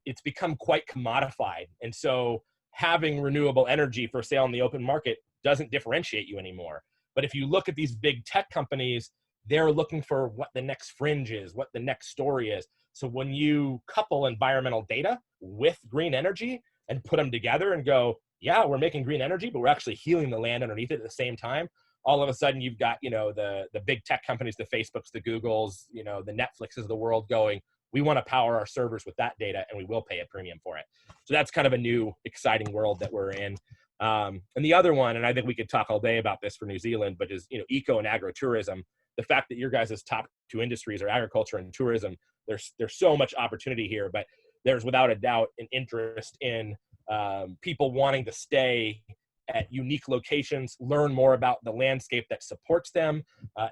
it's become quite commodified. And so having renewable energy for sale in the open market doesn't differentiate you anymore. But if you look at these big tech companies, they're looking for what the next fringe is, what the next story is. So when you couple environmental data with green energy and put them together and go, yeah, we're making green energy, but we're actually healing the land underneath it at the same time, all of a sudden you've got, the big tech companies, the Facebooks, the Googles, the Netflixes of the world going, we want to power our servers with that data and we will pay a premium for it. So that's kind of a new, exciting world that we're in. And the other one, and I think we could talk all day about this for New Zealand, but is, eco and agritourism. The fact that your guys' top two industries are agriculture and tourism, there's so much opportunity here, but there's without a doubt an interest in people wanting to stay at unique locations, learn more about the landscape that supports them,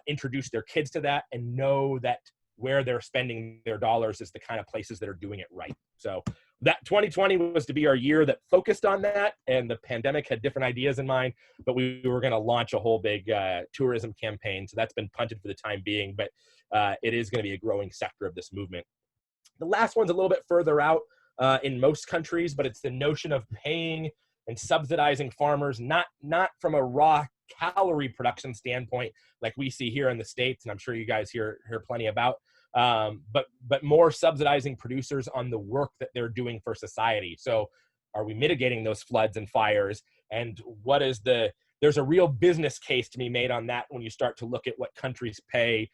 introduce their kids to that, and know that where they're spending their dollars is the kind of places that are doing it right. So that 2020 was to be our year that focused on that, and the pandemic had different ideas in mind, but we were going to launch a whole big tourism campaign. So that's been punted for the time being, but it is going to be a growing sector of this movement. The last one's a little bit further out in most countries, but it's the notion of paying and subsidizing farmers, not from a raw calorie production standpoint like we see here in the States, and I'm sure you guys hear plenty about, but more subsidizing producers on the work that they're doing for society. So are we mitigating those floods and fires? And there's a real business case to be made on that when you start to look at what countries pay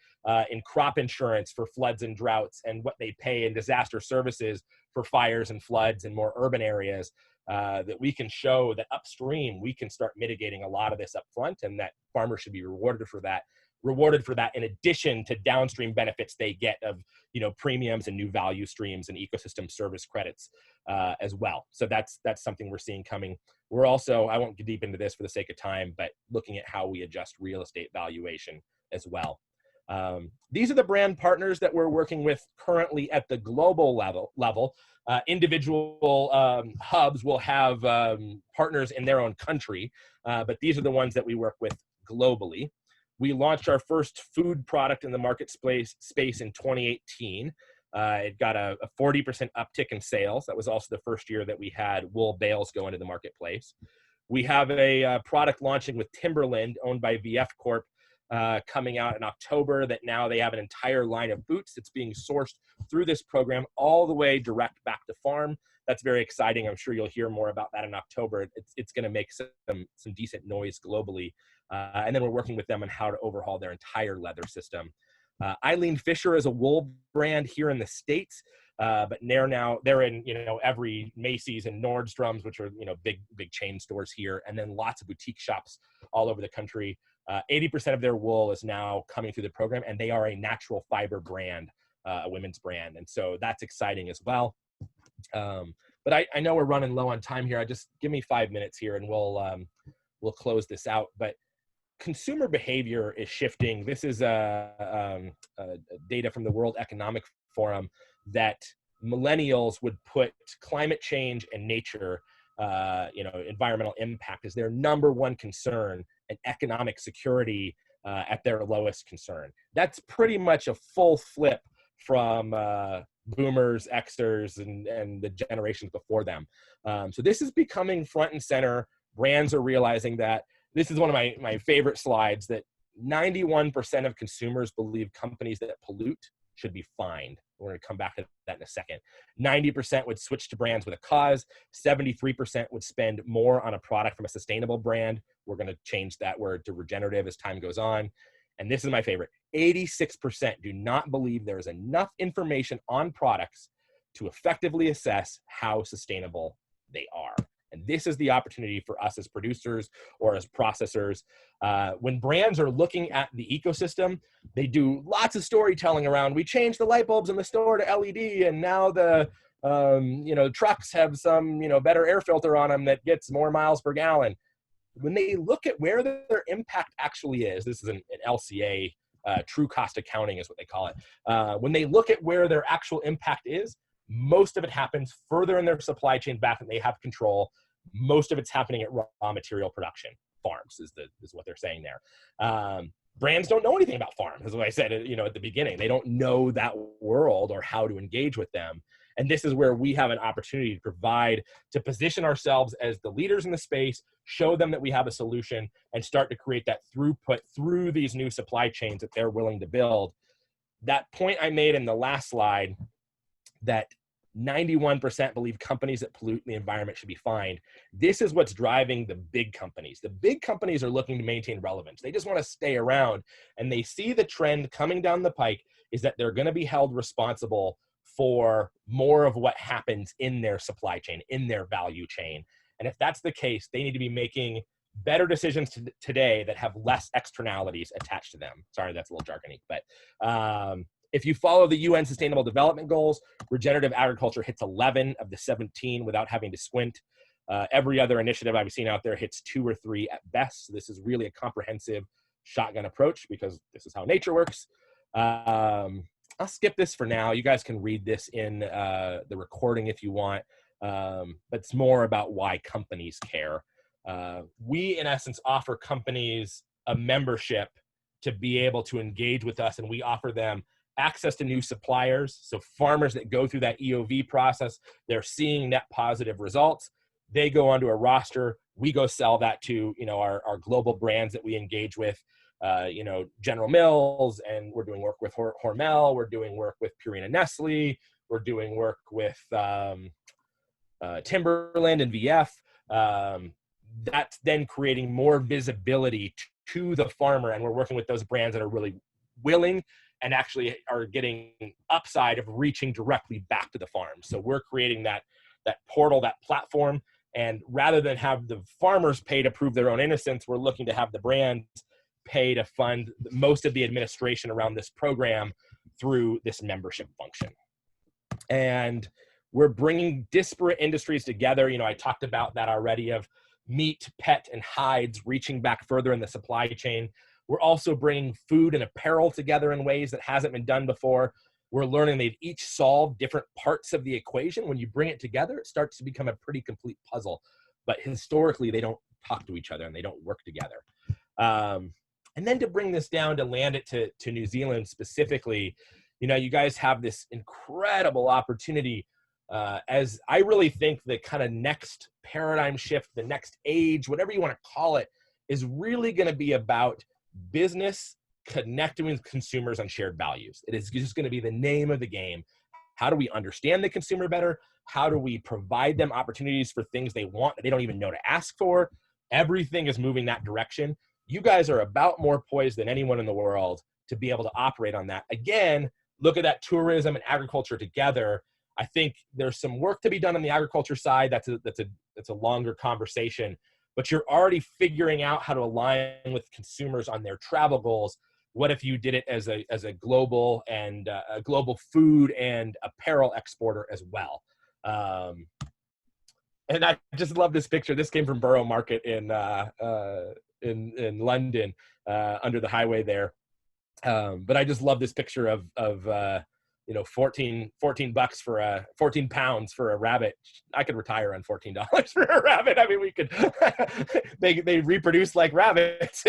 in crop insurance for floods and droughts, and what they pay in disaster services for fires and floods in more urban areas, that we can show that upstream we can start mitigating a lot of this up front, and that farmers should be rewarded for that in addition to downstream benefits they get of premiums and new value streams and ecosystem service credits as well. So that's something we're seeing coming. We're also, I won't get deep into this for the sake of time, but looking at how we adjust real estate valuation as well. These are the brand partners that we're working with currently at the global level. Individual hubs will have partners in their own country, but these are the ones that we work with globally. We launched our first food product in the market space in 2018. It got a 40% uptick in sales. That was also the first year that we had wool bales go into the marketplace. We have a product launching with Timberland, owned by VF Corp, coming out in October, that now they have an entire line of boots that's being sourced through this program all the way direct back to farm. That's very exciting. I'm sure you'll hear more about that in October. It's going to make some decent noise globally. And then we're working with them on how to overhaul their entire leather system. Eileen Fisher is a wool brand here in the States, but they're in every Macy's and Nordstrom's, which are big chain stores here, and then lots of boutique shops all over the country. 80% of their wool is now coming through the program, and they are a natural fiber brand, a women's brand, and so that's exciting as well. But I know we're running low on time here. Just give me 5 minutes here and we'll close this out. But consumer behavior is shifting. This is data from the World Economic Forum that millennials would put climate change and nature, environmental impact as their #1 concern, and economic security at their lowest concern. That's pretty much a full flip from boomers, Xers, and the generations before them. So this is becoming front and center. Brands are realizing that. This is one of my favorite slides, that 91% of consumers believe companies that pollute should be fined. We're going to come back to that in a second. 90% would switch to brands with a cause. 73% would spend more on a product from a sustainable brand. We're going to change that word to regenerative as time goes on. And this is my favorite. 86% do not believe there is enough information on products to effectively assess how sustainable they are. And this is the opportunity for us as producers or as processors. When brands are looking at the ecosystem, they do lots of storytelling around, we changed the light bulbs in the store to LED, and now the trucks have some better air filter on them that gets more miles per gallon. When they look at where their impact actually is, this is an LCA, true cost accounting is what they call it. When they look at where their actual impact is, most of it happens further in their supply chain back than they have control. Most of it's happening at raw material production. Farms is what they're saying there. Brands don't know anything about farms, as I said, at the beginning. They don't know that world or how to engage with them. And this is where we have an opportunity to position ourselves as the leaders in the space, show them that we have a solution, and start to create that throughput through these new supply chains that they're willing to build. That point I made in the last slide, that 91% believe companies that pollute the environment should be fined. This is what's driving the big companies. The big companies are looking to maintain relevance. They just want to stay around, and they see the trend coming down the pike is that they're going to be held responsible for more of what happens in their supply chain, in their value chain. And if that's the case, they need to be making better decisions today that have less externalities attached to them. Sorry, that's a little jargony, but if you follow the UN Sustainable Development Goals, regenerative agriculture hits 11 of the 17 without having to squint. Every other initiative I've seen out there hits 2 or 3 at best. So this is really a comprehensive shotgun approach because this is how nature works. I'll skip this for now. You guys can read this in the recording if you want, but it's more about why companies care. We, in essence, offer companies a membership to be able to engage with us, and we offer them access to new suppliers. So farmers that go through that EOV process, they're seeing net positive results. They go onto a roster. We go sell that to our global brands that we engage with, General Mills, and we're doing work with Hormel. We're doing work with Purina Nestle. We're doing work with Timberland and VF. That's then creating more visibility to the farmer, and we're working with those brands that are really willing and actually are getting upside of reaching directly back to the farm. So we're creating that portal, that platform, and rather than have the farmers pay to prove their own innocence, we're looking to have the brands pay to fund most of the administration around this program through this membership function. And we're bringing disparate industries together. I talked about that already, of meat, pet, and hides reaching back further in the supply chain. We're also bringing food and apparel together in ways that hasn't been done before. We're learning they've each solved different parts of the equation. When you bring it together, it starts to become a pretty complete puzzle. But historically, they don't talk to each other and they don't work together. And then to bring this down, to land it to New Zealand specifically, you guys have this incredible opportunity. As I really think the kind of next paradigm shift, the next age, whatever you want to call it, is really going to be about business connecting with consumers on shared values. It is just going to be the name of the game. How do we understand the consumer better? How do we provide them opportunities for things they want that they don't even know to ask for? Everything is moving that direction. You guys are about more poised than anyone in the world to be able to operate on that. Again, look at that tourism and agriculture together. I think there's some work to be done on the agriculture side. That's a longer conversation, but you're already figuring out how to align with consumers on their travel goals. What if you did it as a global and a global food and apparel exporter as well? And I just love this picture. This came from Borough Market in London, under the highway there. But I just love this picture of 14 bucks for 14 pounds for a rabbit. I could retire on $14 for a rabbit. I mean, we could, they reproduce like rabbits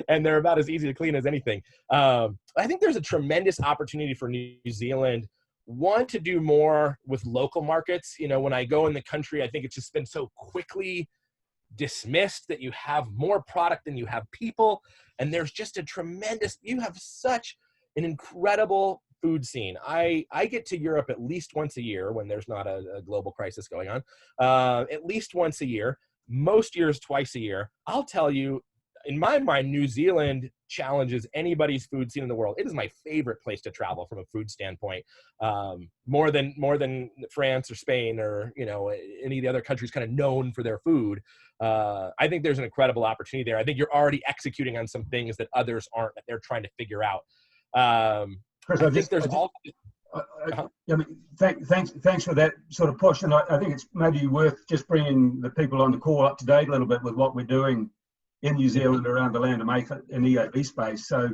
and they're about as easy to clean as anything. I think there's a tremendous opportunity for New Zealand, one, to do more with local markets. You know, when I go in the country, I think it's just been so quickly dismissed that you have more product than you have people. And there's just a tremendous, you have such an incredible food scene. I get to Europe at least once a year when there's not a global crisis going on, at least once a year, most years twice a year. I'll tell you, in my mind, New Zealand challenges anybody's food scene in the world. It is my favorite place to travel from a food standpoint, more than France or Spain or, you know, any of the other countries kind of known for their food. I think there's an incredible opportunity there. I think you're already executing on some things that others aren't, that they're trying to figure out. Chris, thanks for that sort of push. And I think it's maybe worth just bringing the people on the call up to date a little bit with what we're doing in New Zealand around the land of make in EAB space. So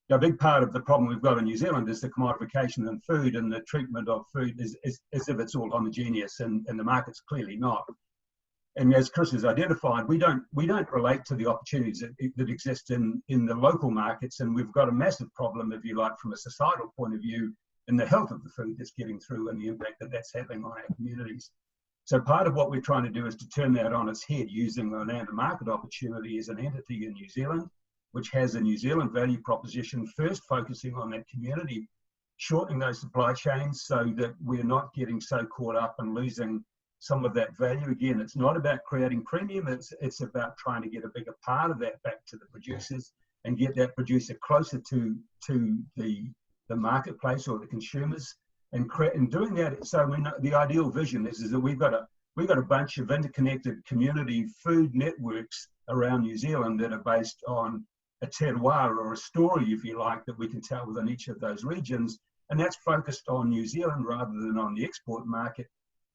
a big part of the problem we've got in New Zealand is the commodification in food, and the treatment of food is as if it's all homogeneous, and the market's clearly not. And as Chris has identified, we don't relate to the opportunities that exist in the local markets, and we've got a massive problem, if you like, from a societal point of view, in the health of the food that's getting through and the impact that that's having on our communities. So part of what we're trying to do is to turn that on its head, using the land and market opportunity as an entity in New Zealand, which has a New Zealand value proposition, first focusing on that community, shortening those supply chains so that we're not getting so caught up and losing some of that value. Again, it's not about creating premium, it's about trying to get a bigger part of that back to the producers and get that producer closer to the marketplace or the consumers. And doing that, so we know the ideal vision is that we've got a bunch of interconnected community food networks around New Zealand that are based on a terroir or a story, if you like, that we can tell within each of those regions. And that's focused on New Zealand rather than on the export market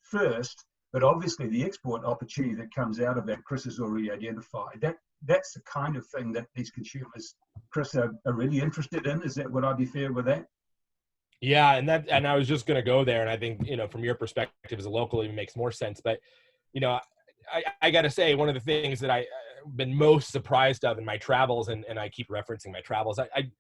first. But obviously the export opportunity that comes out of that, Chris has already identified. That's the kind of thing that these consumers, Chris, are really interested in. Is that, would I be fair with that? Yeah, and I was just going to go there, and I think, you know, from your perspective as a local, it even makes more sense. But, you know, I got to say, one of the things that I've been most surprised of in my travels, and I keep referencing my travels, I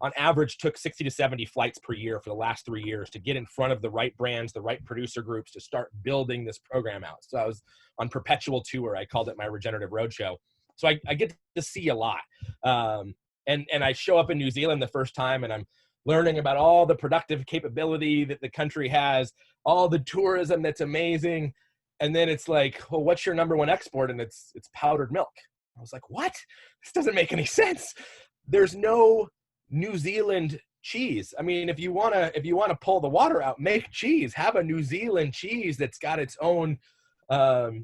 on average took 60 to 70 flights per year for the last 3 years to get in front of the right brands, the right producer groups, to start building this program out. So I was on perpetual tour. I called it my Regenerative Roadshow. So I get to see a lot. And I show up in New Zealand the first time, and I'm learning about all the productive capability that the country has, all the tourism that's amazing. And then it's like, well, what's your number one export? And it's powdered milk. I was like, what? This doesn't make any sense. There's no New Zealand cheese. I mean, if you want to pull the water out, make cheese. Have a New Zealand cheese that's got its own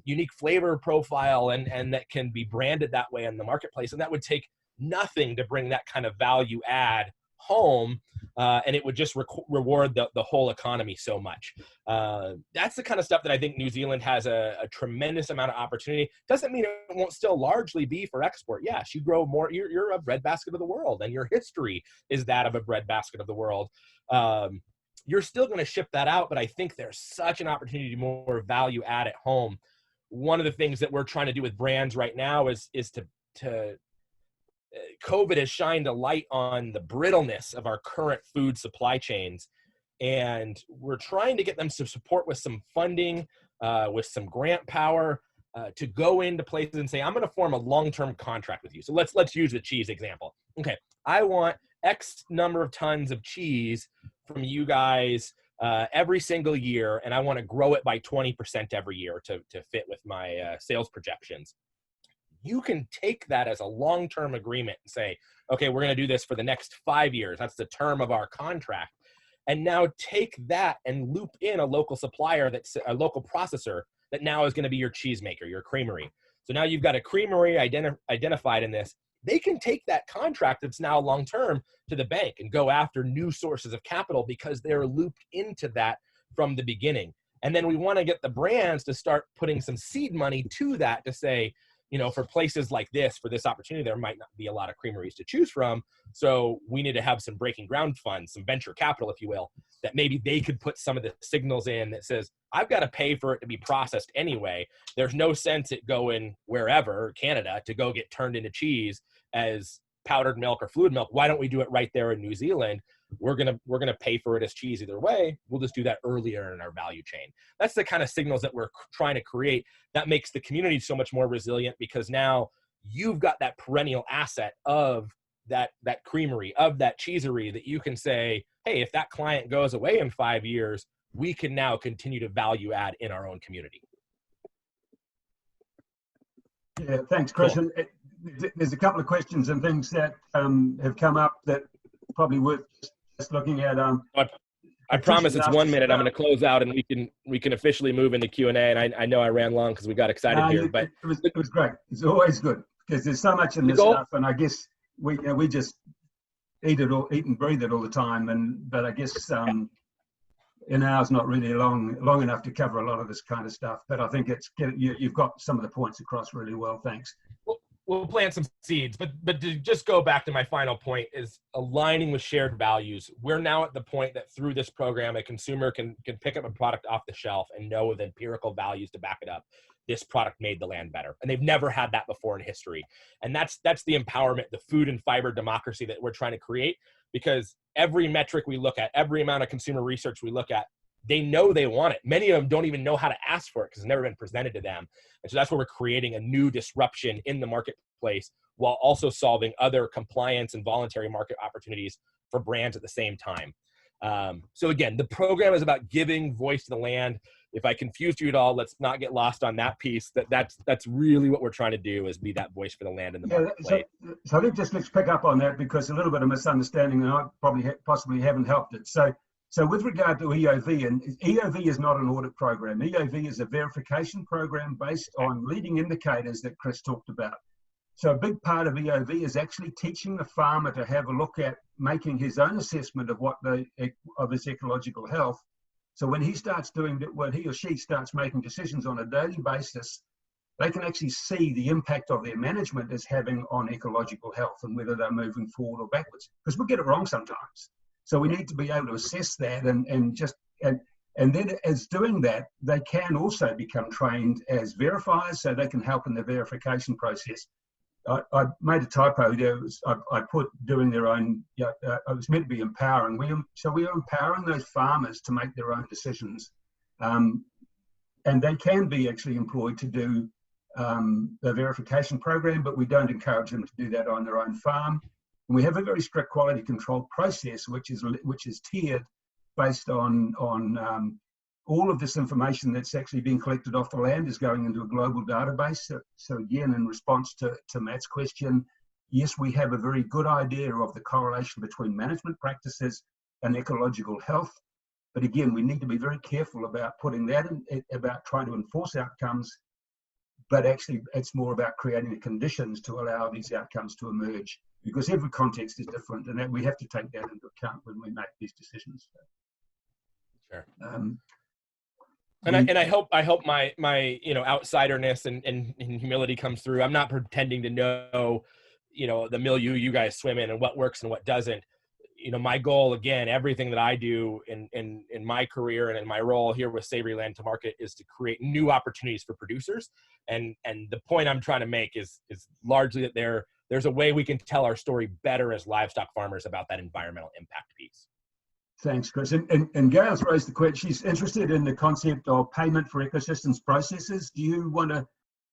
unique flavor profile and that can be branded that way in the marketplace. And that would take nothing to bring that kind of value add home, and it would just reward the whole economy so much. That's the kind of stuff that I think New Zealand has a tremendous amount of opportunity. Doesn't mean it won't still largely be for export. Yes, you grow more. You're a breadbasket of the world, and your history is that of a breadbasket of the world. You're still going to ship that out, but I think there's such an opportunity to more value add at home. One of the things that we're trying to do with brands right now is to COVID has shined a light on the brittleness of our current food supply chains. And we're trying to get them to support with some funding, with some grant power, to go into places and say, I'm going to form a long-term contract with you. So let's use the cheese example. Okay, I want X number of tons of cheese from you guys every single year, and I want to grow it by 20% every year to fit with my sales projections. You can take that as a long-term agreement and say, okay, we're going to do this for the next 5 years. That's the term of our contract. And now take that and loop in a local supplier, that's a local processor that now is going to be your cheesemaker, your creamery. So now you've got a creamery identified in this. They can take that contract that's now long-term to the bank and go after new sources of capital because they're looped into that from the beginning. And then we want to get the brands to start putting some seed money to that to say, you know, for places like this, for this opportunity, there might not be a lot of creameries to choose from. So we need to have some breaking ground funds, some venture capital, if you will, that maybe they could put some of the signals in that says, I've got to pay for it to be processed anyway. There's no sense it going wherever, Canada, to go get turned into cheese as powdered milk or fluid milk. Why don't we do it right there in New Zealand? We're gonna pay for it as cheese either way. We'll just do that earlier in our value chain. That's the kind of signals that we're trying to create. That makes the community so much more resilient, because now you've got that perennial asset of that creamery, of that cheesery, that you can say, hey, if that client goes away in 5 years, we can now continue to value add in our own community. Yeah, thanks, Kerston. Cool. There's a couple of questions and things that have come up that probably worth just looking at. I promise it's 1 minute. I'm going to close out and we can officially move into Q&A. And I know I ran long because we got excited here, but it was great. It's always good because there's so much in this stuff, and I guess we just eat and breathe it all the time. But I guess an hour's not really long enough to cover a lot of this kind of stuff. But I think you've got some of the points across really well. Thanks. We'll plant some seeds, but to just go back to my final point is aligning with shared values. We're now at the point that through this program, a consumer can pick up a product off the shelf and know with empirical values to back it up, this product made the land better. And they've never had that before in history. And that's the empowerment, the food and fiber democracy that we're trying to create, because every metric we look at, every amount of consumer research we look at, they know they want it. Many of them don't even know how to ask for it because it's never been presented to them. And so that's where we're creating a new disruption in the marketplace while also solving other compliance and voluntary market opportunities for brands at the same time. So again, the program is about giving voice to the land. If I confused you at all, let's not get lost on that piece. That's really what we're trying to do, is be that voice for the land in the marketplace. So I think let's pick up on that, because a little bit of misunderstanding, and I possibly haven't helped it. So with regard to EOV, and EOV is not an audit program. EOV is a verification program based on leading indicators that Chris talked about. So a big part of EOV is actually teaching the farmer to have a look at making his own assessment of of his ecological health. So when he or she starts making decisions on a daily basis, they can actually see the impact of their management is having on ecological health and whether they're moving forward or backwards. Because we get it wrong sometimes. So we need to be able to assess that and then as doing that, they can also become trained as verifiers, so they can help in the verification process. I made a typo there. I put doing their own, I was meant to be empowering. So we are empowering those farmers to make their own decisions. And they can be actually employed to do the verification program, but we don't encourage them to do that on their own farm. And we have a very strict quality control process, which is tiered based on all of this information that's actually being collected off the land is going into a global database. So again, in response to Matt's question, yes, we have a very good idea of the correlation between management practices and ecological health. But again, we need to be very careful about putting that in, about trying to enforce outcomes. But actually, it's more about creating the conditions to allow these outcomes to emerge, because every context is different, and that we have to take that into account when we make these decisions. Sure. And I hope my outsiderness and humility comes through. I'm not pretending to know, the milieu you guys swim in and what works and what doesn't. My goal, again, everything that I do in my career and in my role here with Savory Land to Market is to create new opportunities for producers. And the point I'm trying to make is largely that there's a way we can tell our story better as livestock farmers about that environmental impact piece. Thanks, Chris. And Gail's raised the question. She's interested in the concept of payment for ecosystems processes. Do you want to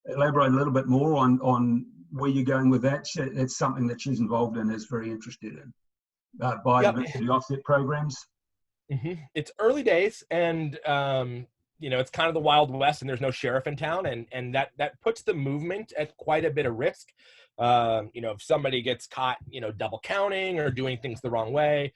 elaborate a little bit more on where you're going with that? It's something that she's involved in, is very interested in. Biodiversity offset programs. Mm-hmm. It's early days, and it's kind of the Wild West, and there's no sheriff in town, and that puts the movement at quite a bit of risk. If somebody gets caught, double counting or doing things the wrong way,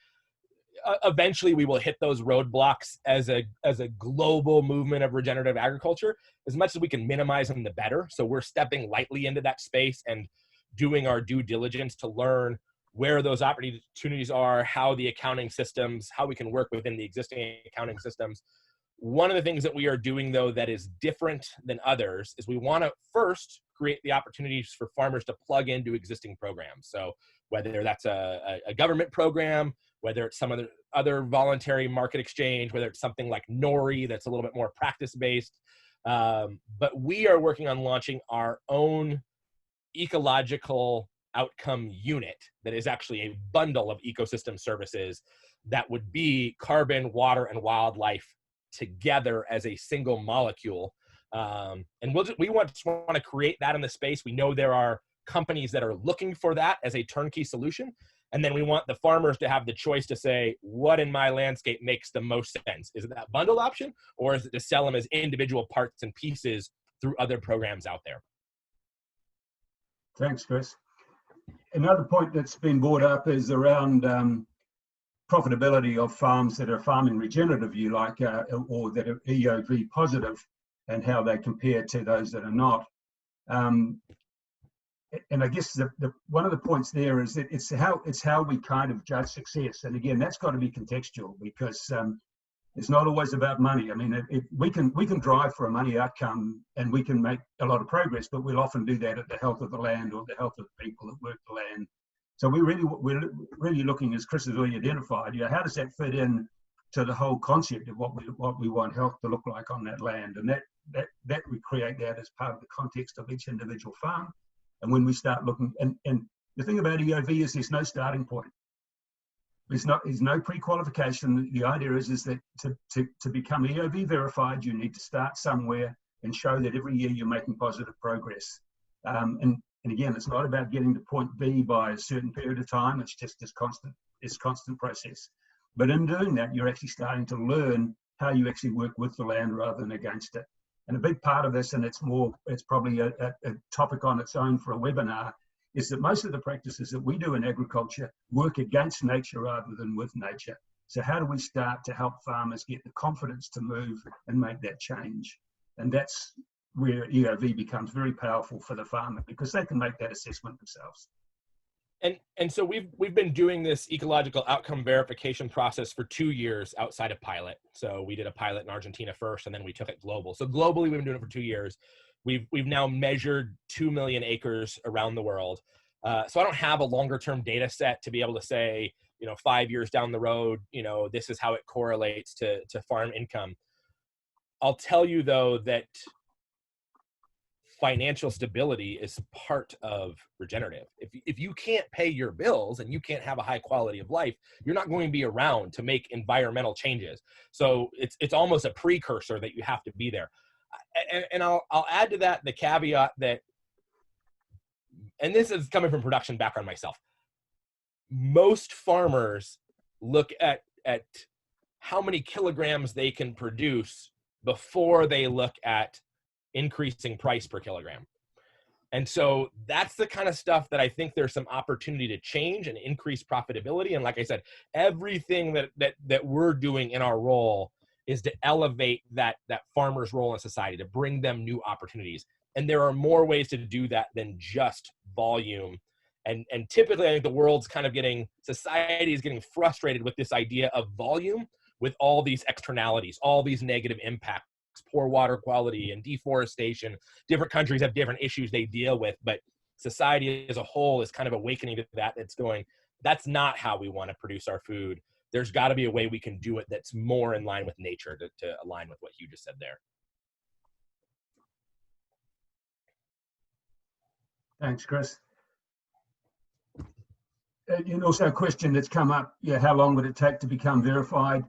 eventually we will hit those roadblocks as a global movement of regenerative agriculture. As much as we can minimize them, the better. So we're stepping lightly into that space and doing our due diligence to learn where those opportunities are, how the accounting systems, how we can work within the existing accounting systems One of the things that we are doing, though, that is different than others is we want to first create the opportunities for farmers to plug into existing programs. So whether that's a government program, whether it's some other voluntary market exchange, whether it's something like NORI that's a little bit more practice-based. But we are working on launching our own ecological outcome unit that is actually a bundle of ecosystem services that would be carbon, water, and wildlife together as a single molecule. And we want to create that in the space. We know there are companies that are looking for that as a turnkey solution. And then we want the farmers to have the choice to say, what in my landscape makes the most sense? Is it that bundled option, or is it to sell them as individual parts and pieces through other programs out there? Thanks, Chris. Another point that's been brought up is around profitability of farms that are farming regenerative, or that are EOV positive, and how they compare to those that are not. And I guess one of the points there is that it's how we kind of judge success. And again, that's got to be contextual, because it's not always about money. I mean, we can drive for a money outcome and we can make a lot of progress, but we'll often do that at the health of the land or the health of the people that work the land. So we're really looking, as Chris has already identified, how does that fit in to the whole concept of what we want health to look like on that land, and that we create that as part of the context of each individual farm. And when we start looking, and the thing about EOV is there's no starting point. There's no pre-qualification. The idea is that to become EOV verified, you need to start somewhere and show that every year you're making positive progress. And again, it's not about getting to point B by a certain period of time. It's just this constant process. But in doing that, you're actually starting to learn how you actually work with the land rather than against it. And a big part of this, and it's probably a topic on its own for a webinar, is that most of the practices that we do in agriculture work against nature rather than with nature. So how do we start to help farmers get the confidence to move and make that change? And that's where EOV becomes very powerful for the farmer, because they can make that assessment themselves. And so we've been doing this ecological outcome verification process for 2 years outside of pilot. So we did a pilot in Argentina first, and then we took it global. So globally, we've been doing it for 2 years. We've now measured 2 million acres around the world. So I don't have a longer term data set to be able to say, 5 years down the road, this is how it correlates to farm income. I'll tell you though that financial stability is part of regenerative. If you can't pay your bills and you can't have a high quality of life, you're not going to be around to make environmental changes. So it's almost a precursor that you have to be there. And I'll add to that the caveat that, and this is coming from production background myself, most farmers look at how many kilograms they can produce before they look at increasing price per kilogram. And so that's the kind of stuff that I think there's some opportunity to change and increase profitability. And like I said, everything that we're doing in our role is to elevate that farmer's role in society, to bring them new opportunities. And there are more ways to do that than just volume. And typically, I think the world's kind of society is getting frustrated with this idea of volume with all these externalities, all these negative impacts. Poor water quality and deforestation. Different countries have different issues they deal with, but society as a whole is kind of awakening to that. It's going, that's not how we want to produce our food. There's got to be a way we can do it that's more in line with nature, to align with what Hugh just said there. Thanks, Chris. And also a question that's come up, how long would it take to become verified?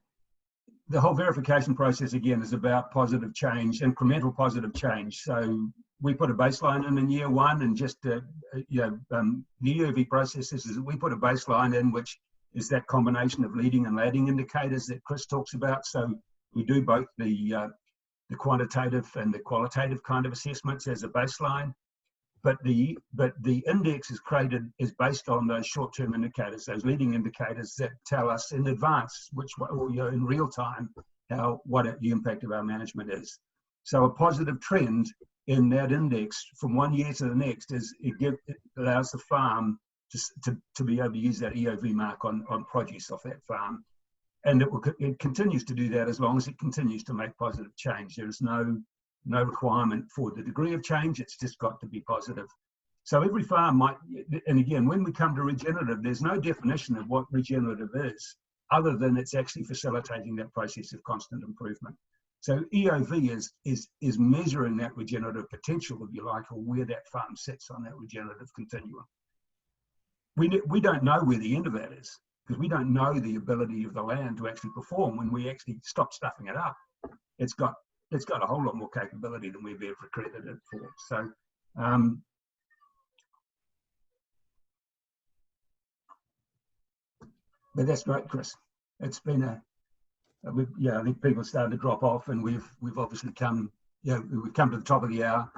The whole verification process, again, is about positive change, incremental positive change. So we put a baseline in year one, and just, the EOV process is that we put a baseline in, which is that combination of leading and lagging indicators that Chris talks about. So we do both the quantitative and the qualitative kind of assessments as a baseline. But the index is based on those short-term indicators, those leading indicators that tell us in advance in real time what the impact of our management is. So a positive trend in that index from 1 year to the next it allows the farm to be able to use that EOV mark on produce off that farm. and it continues to do that as long as it continues to make positive change. There's no requirement for the degree of change. It's just got to be positive. So every farm might, and again, when we come to regenerative, there's no definition of what regenerative is, other than it's actually facilitating that process of constant improvement. So EOV is measuring that regenerative potential, if you like, or where that farm sits on that regenerative continuum. We don't know where the end of that is, because we don't know the ability of the land to actually perform when we actually stop stuffing it up. It's got a whole lot more capability than we've ever credited it for. So, but that's great, Chris. It's been I think people are starting to drop off, and we've obviously come, we've come to the top of the hour,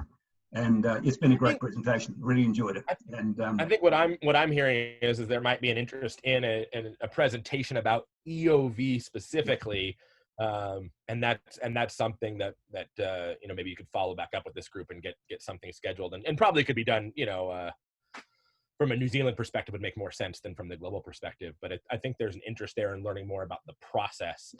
and it's been a great presentation. Really enjoyed it. And I think what I'm hearing is there might be an interest in a presentation about EOV specifically, and that's something that maybe you could follow back up with this group and get something scheduled, and probably could be done from a New Zealand perspective would make more sense than from the global perspective. But I think there's an interest there in learning more about the process,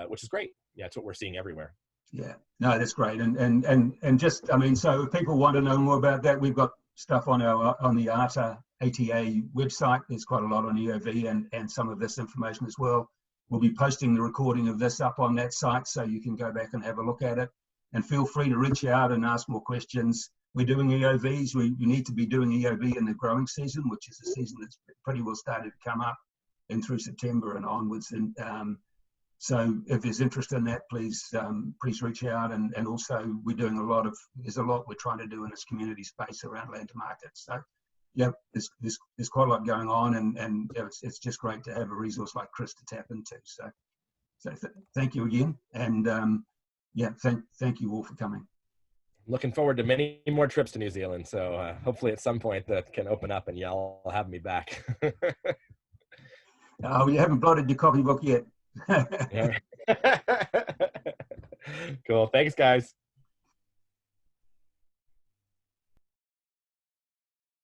which is great. Yeah, it's what we're seeing everywhere. Yeah, no, that's great. And just, I mean, so if people want to know more about that, we've got stuff on the ATA website. There's quite a lot on EOV and some of this information as well. We'll be posting the recording of this up on that site, so you can go back and have a look at it. And feel free to reach out and ask more questions. We're doing EOVs. We need to be doing EOV in the growing season, which is a season that's pretty well started to come up and through September and onwards. And so if there's interest in that, please reach out. And also we're doing there's a lot we're trying to do in this community space around land to market. So yeah, there's quite a lot going on, and it's just great to have a resource like Chris to tap into. So thank you again. And thank you all for coming. Looking forward to many more trips to New Zealand. So hopefully at some point that can open up and y'all will have me back. Oh, you haven't blotted your copybook yet. Cool. Thanks, guys.